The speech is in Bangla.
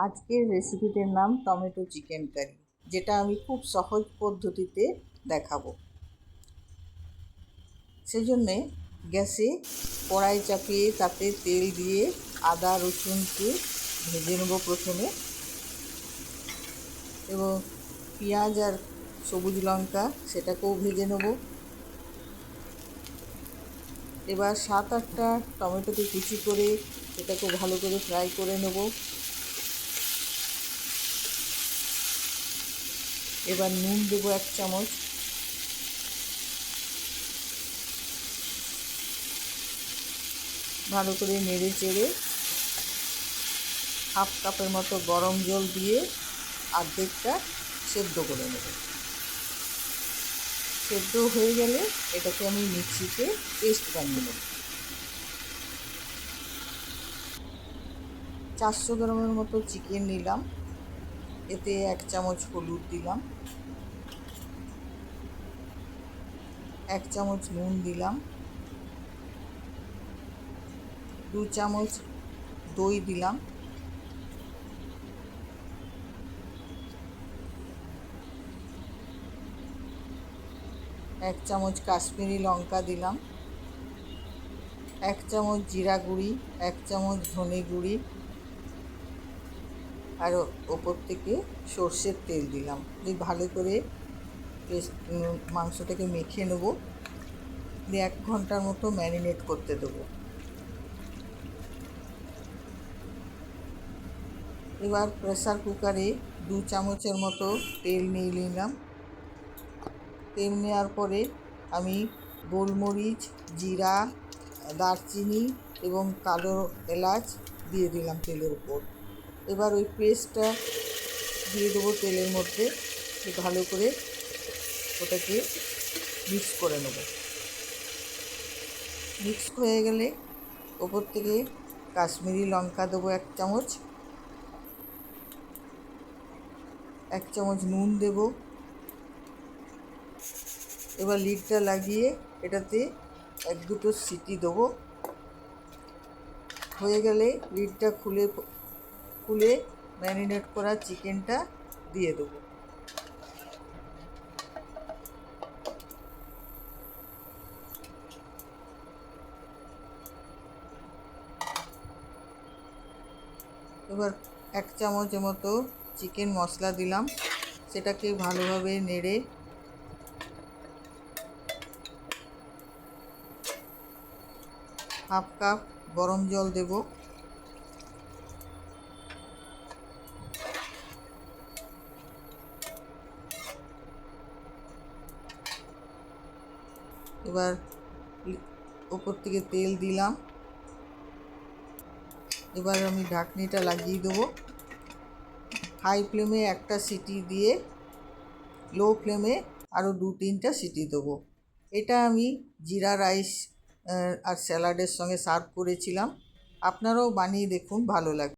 আজকের রেসিপিটির নাম টমেটো চিকেন কারি, যেটা আমি খুব সহজ পদ্ধতিতে দেখাবো। সেজন্যে গ্যাসে কড়াই চাপিয়ে তাতে তেল দিয়ে আদা রসুনকে ভেজে নেবো প্রথমে, এবং পেঁয়াজ আর সবুজ লঙ্কা সেটাকেও ভেজে নেব। এবার 7-8টা টমেটোকে কুচি করে সেটাকে ভালো করে ফ্রাই করে নেব। এবার নুন দেবো 1 চামচ, ভালো করে নেড়ে চেড়ে হাফ কাপের মতো গরম জল দিয়ে অর্ধেকটা সেদ্ধ করে নেব। সেদ্ধ হয়ে গেলে এটাকে আমি মিক্সিতে পেস্ট বানিয়ে নেব। 400 গ্রামের মতো চিকেন নিলাম, এতে 1 চামচ হলুদ দিলাম, 1 চামচ নুন দিলাম, 2 চামচ দই দিলাম, 1 চামচ কাশ্মীরি লঙ্কা দিলাম, 1 চামচ জিরা গুঁড়ি, 1 চামচ ধনে গুঁড়ি, আর ওপর থেকে সর্ষের তেল দিলাম। দিয়ে ভালো করে মাংসটাকে মেখে নেব, দিয়ে 1 ঘন্টার মতো ম্যারিনেট করতে দেবো। এবার প্রেসার কুকারে 2 চামচের মতো তেল নিয়ে নিলাম। তেল নেওয়ার পরে আমি গোলমরিচ, জিরা, দারচিনি এবং কালো এলাচ দিয়ে দিলাম তেলের উপর। এবার ওই পেস্টটা দিয়ে দেবো তেলের মধ্যে, ভালো করে ওটাকে মিক্স করে নেব। মিক্স হয়ে গেলে ওপর থেকে কাশ্মীরি লঙ্কা দেবো 1 চামচ, 1 চামচ নুন দেব। এবার লিডটা লাগিয়ে এটাতে 1-2টো সিটি দেবো। হয়ে গেলে লিডটা খুলে ম্যারিনেট করা চিকেনটা দিয়ে দেবো। এবার 1 চামচের মতো চিকেন মশলা দিলাম, সেটাকে ভালোভাবে নেড়ে হাফ কাপ গরম জল দেব। এবার ওপর থেকে তেল দিলাম। এবার আমি ঢাকনিটা লাগিয়ে দেবো। হাই ফ্লেমে 1টা সিটি দিয়ে লো ফ্লেমে আরও 2-3টা সিটি দেবো। এটা আমি জিরা রাইস আর স্যালাডের সঙ্গে সার্ভ করেছিলাম। আপনারাও বানিয়ে দেখুন, ভালো লাগবে।